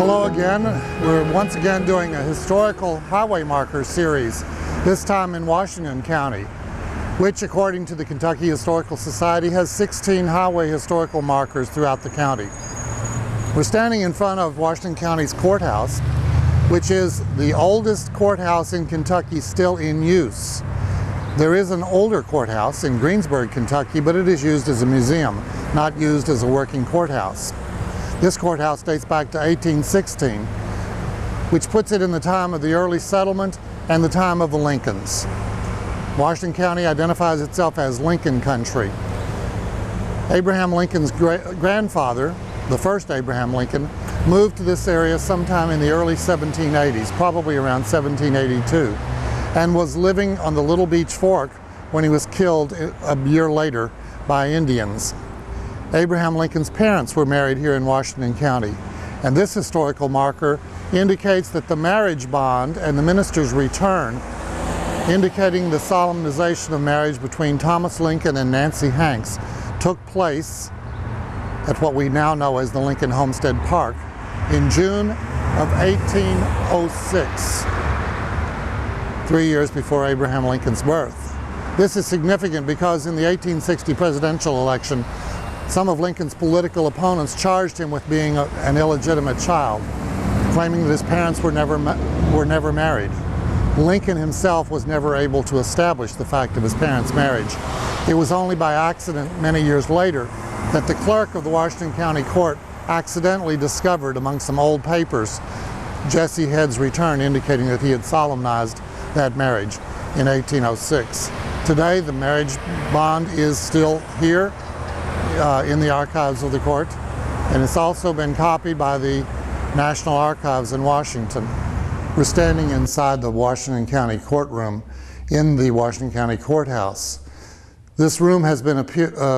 Hello again. We're once again doing a historical highway marker series, this time in Washington County, which according to the Kentucky Historical Society has 16 highway historical markers throughout the county. We're standing in front of Washington County's courthouse, which is the oldest courthouse in Kentucky still in use. There is an older courthouse in Greensburg, Kentucky, but it is used as a museum, not used as a working courthouse. This courthouse dates back to 1816, which puts it in the time of the early settlement and the time of the Lincolns. Washington County identifies itself as Lincoln Country. Abraham Lincoln's grandfather, the first Abraham Lincoln, moved to this area sometime in the early 1780s, probably around 1782, and was living on the Little Beach Fork when he was killed a year later by Indians. Abraham Lincoln's parents were married here in Washington County, and this historical marker indicates that the marriage bond and the minister's return, indicating the solemnization of marriage between Thomas Lincoln and Nancy Hanks, took place at what we now know as the Lincoln Homestead Park in June of 1806, 3 years before Abraham Lincoln's birth. This is significant because in the 1860 presidential election, some of Lincoln's political opponents charged him with being an illegitimate child, claiming that his parents were never married. Lincoln himself was never able to establish the fact of his parents' marriage. It was only by accident many years later that the clerk of the Washington County Court accidentally discovered among some old papers Jesse Head's return, indicating that he had solemnized that marriage in 1806. Today, the marriage bond is still here in the archives of the court, and it's also been copied by the National Archives in Washington. We're standing inside the Washington County courtroom in the Washington County Courthouse. This room has been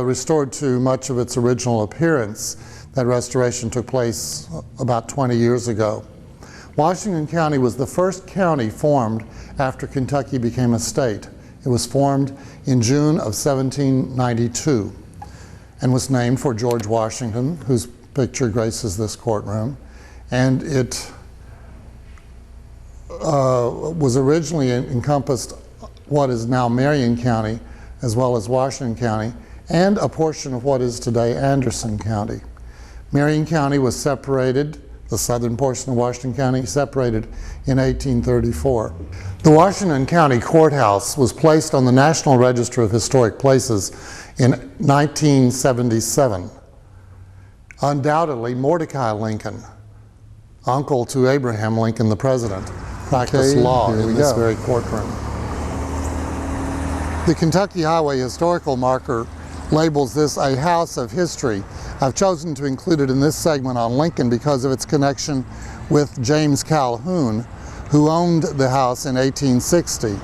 restored to much of its original appearance. That restoration took place about 20 years ago. Washington County was the first county formed after Kentucky became a state. It was formed in June of 1792 and was named for George Washington, whose picture graces this courtroom. And it was originally encompassed what is now Marion County, as well as Washington County, and a portion of what is today Anderson County. Marion County was separated, the southern portion of Washington County, separated in 1834. The Washington County Courthouse was placed on the National Register of Historic Places in 1977. Undoubtedly, Mordecai Lincoln, uncle to Abraham Lincoln, the president, practiced law in this very courtroom. The Kentucky Highway Historical Marker labels this a house of history. I've chosen to include it in this segment on Lincoln because of its connection with James Calhoun, who owned the house in 1860.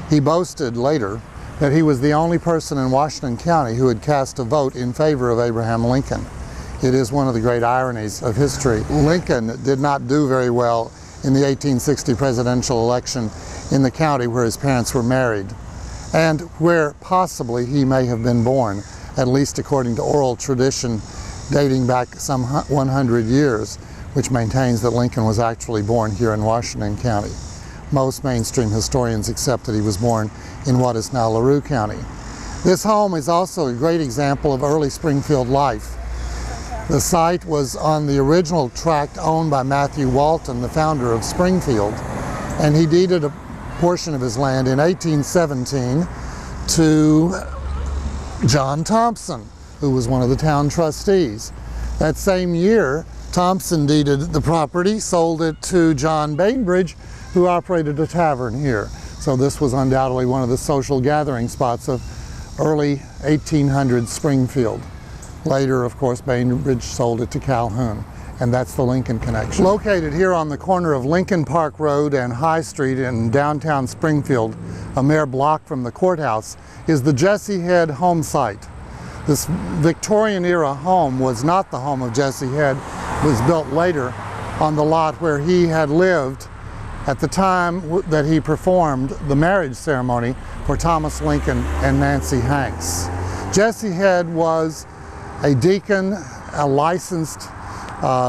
He boasted later that he was the only person in Washington County who had cast a vote in favor of Abraham Lincoln. It is one of the great ironies of history. Lincoln did not do very well in the 1860 presidential election in the county where his parents were married, and where possibly he may have been born, at least according to oral tradition dating back some 100 years, which maintains that Lincoln was actually born here in Washington County. Most mainstream historians accept that he was born in what is now LaRue County. This home is also a great example of early Springfield life. The site was on the original tract owned by Matthew Walton, the founder of Springfield, and he deeded a portion of his land in 1817 to John Thompson, who was one of the town trustees. That same year, Thompson deeded the property, sold it to John Bainbridge, who operated a tavern here. So this was undoubtedly one of the social gathering spots of early 1800s Springfield. Later, of course, Bainbridge sold it to Calhoun, and that's the Lincoln connection. Located here on the corner of Lincoln Park Road and High Street in downtown Springfield, a mere block from the courthouse, is the Jesse Head home site. This Victorian-era home was not the home of Jesse Head. It was built later on the lot where he had lived at the time that he performed the marriage ceremony for Thomas Lincoln and Nancy Hanks. Jesse Head was a deacon, a licensed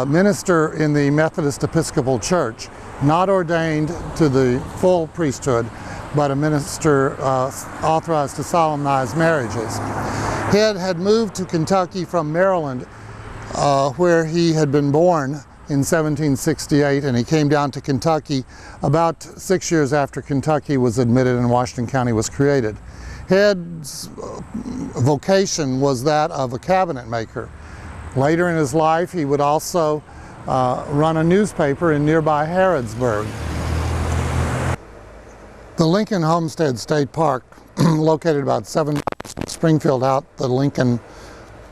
minister in the Methodist Episcopal Church, not ordained to the full priesthood, but a minister authorized to solemnize marriages. Head had moved to Kentucky from Maryland, where he had been born in 1768, and he came down to Kentucky about 6 years after Kentucky was admitted and Washington County was created. Head's vocation was that of a cabinet maker. Later in his life, he would also run a newspaper in nearby Harrodsburg. The Lincoln Homestead State Park, located about 7 miles from Springfield out the Lincoln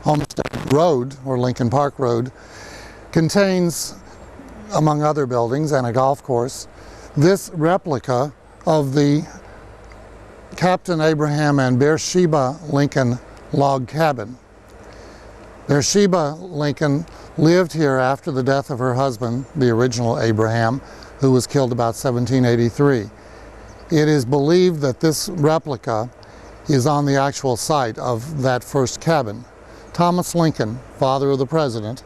Homestead Road, or Lincoln Park Road, contains, among other buildings and a golf course, this replica of the Captain Abraham and Beersheba Lincoln log cabin. Beersheba Lincoln lived here after the death of her husband, the original Abraham, who was killed about 1783. It is believed that this replica is on the actual site of that first cabin. Thomas Lincoln, father of the president,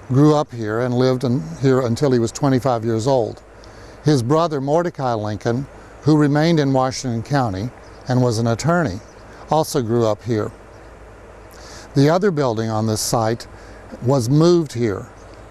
grew up here and lived here until he was 25 years old. His brother Mordecai Lincoln, who remained in Washington County and was an attorney, also grew up here. The other building on this site was moved here.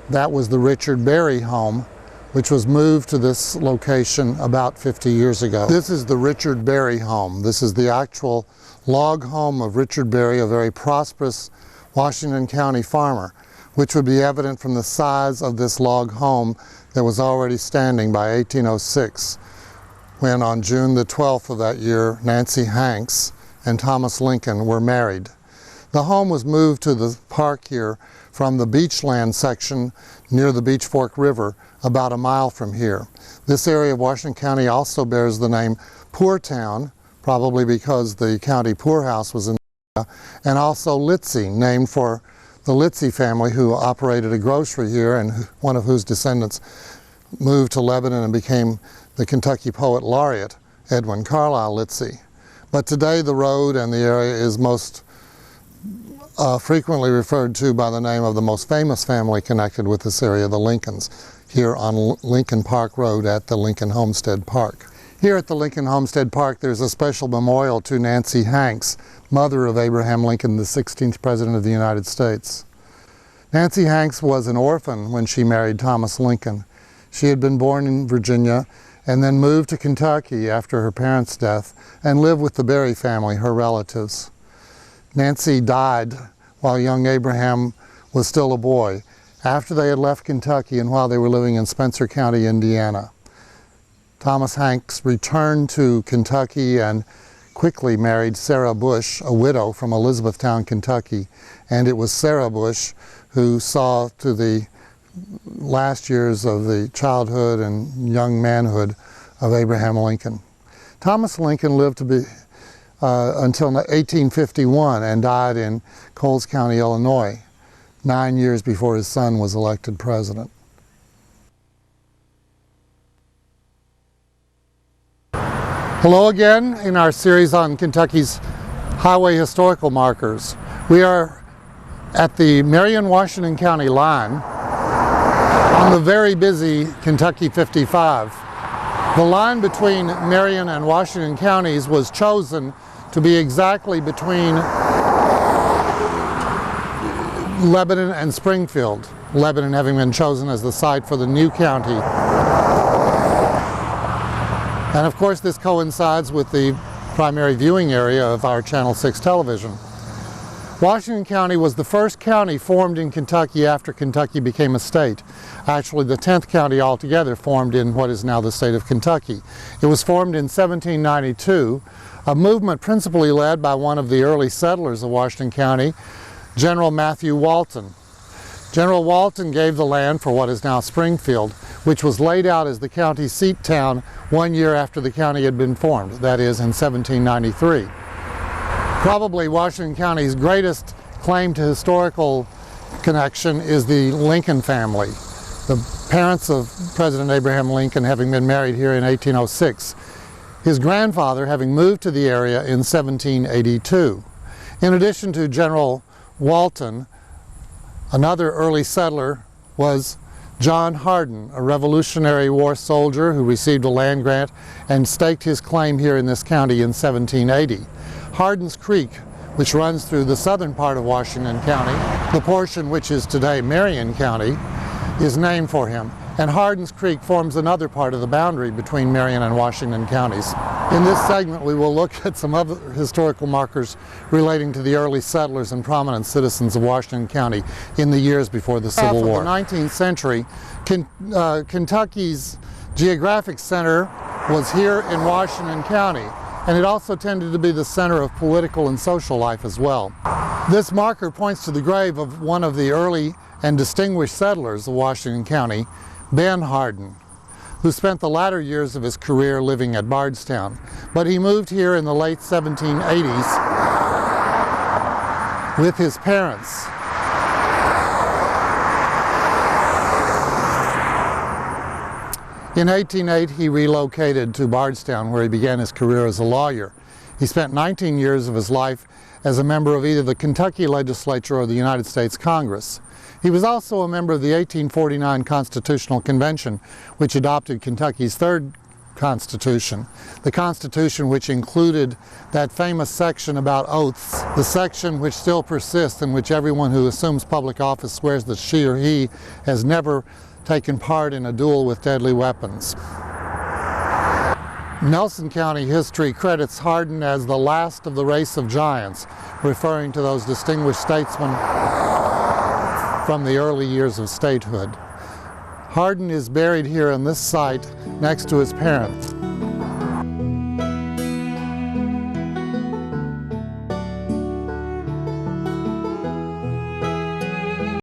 That was the Richard Berry home, which was moved to this location about 50 years ago. This is the Richard Berry home. This is the actual log home of Richard Berry, a very prosperous Washington County farmer, which would be evident from the size of this log home that was already standing by 1806, when on June the 12th of that year, Nancy Hanks and Thomas Lincoln were married. The home was moved to the park here from the beachland section near the Beach Fork River, about a mile from here. This area of Washington County also bears the name Poortown, probably because the county poorhouse was in the area, and also Litzy, named for the Litzy family who operated a grocery here and one of whose descendants moved to Lebanon and became the Kentucky Poet Laureate, Edwin Carlisle Litzy. But today the road and the area is most frequently referred to by the name of the most famous family connected with this area, the Lincolns, here on Lincoln Park Road at the Lincoln Homestead Park. Here at the Lincoln Homestead Park, there's a special memorial to Nancy Hanks, mother of Abraham Lincoln, the 16th President of the United States. Nancy Hanks was an orphan when she married Thomas Lincoln. She had been born in Virginia and then moved to Kentucky after her parents' death and lived with the Berry family, her relatives. Nancy died while young Abraham was still a boy, after they had left Kentucky and while they were living in Spencer County, Indiana. Thomas Hanks returned to Kentucky and quickly married Sarah Bush, a widow from Elizabethtown, Kentucky, and it was Sarah Bush who saw to the last years of the childhood and young manhood of Abraham Lincoln. Thomas Lincoln lived to be until 1851 and died in Coles County, Illinois, 9 years before his son was elected president. Hello again in our series on Kentucky's highway historical markers. We are at the Marion-Washington County line on the very busy Kentucky 55. The line between Marion and Washington counties was chosen to be exactly between Lebanon and Springfield, Lebanon having been chosen as the site for the new county. And of course this coincides with the primary viewing area of our Channel 6 television. Washington County was the first county formed in Kentucky after Kentucky became a state. Actually, the 10th county altogether formed in what is now the state of Kentucky. It was formed in 1792, a movement principally led by one of the early settlers of Washington County, General Matthew Walton. General Walton gave the land for what is now Springfield, which was laid out as the county seat town 1 year after the county had been formed, that is in 1793. Probably Washington County's greatest claim to historical connection is the Lincoln family, the parents of President Abraham Lincoln having been married here in 1806, his grandfather having moved to the area in 1782. In addition to General Walton, another early settler was John Hardin, a Revolutionary War soldier who received a land grant and staked his claim here in this county in 1780. Hardin's Creek, which runs through the southern part of Washington County, the portion which is today Marion County, is named for him. And Hardin's Creek forms another part of the boundary between Marion and Washington counties. In this segment, we will look at some other historical markers relating to the early settlers and prominent citizens of Washington County in the years before the Civil War. In the 19th century, Kentucky's geographic center was here in Washington County, and it also tended to be the center of political and social life as well. This marker points to the grave of one of the early and distinguished settlers of Washington County, Ben Hardin, who spent the latter years of his career living at Bardstown. But he moved here in the late 1780s with his parents. In 1808, he relocated to Bardstown, where he began his career as a lawyer. He spent 19 years of his life as a member of either the Kentucky legislature or the United States Congress. He was also a member of the 1849 Constitutional Convention, which adopted Kentucky's third Constitution, the Constitution which included that famous section about oaths, the section which still persists, in which everyone who assumes public office swears that she or he has never taken part in a duel with deadly weapons. Nelson County history credits Hardin as the last of the race of giants, referring to those distinguished statesmen from the early years of statehood. Hardin is buried here on this site next to his parents.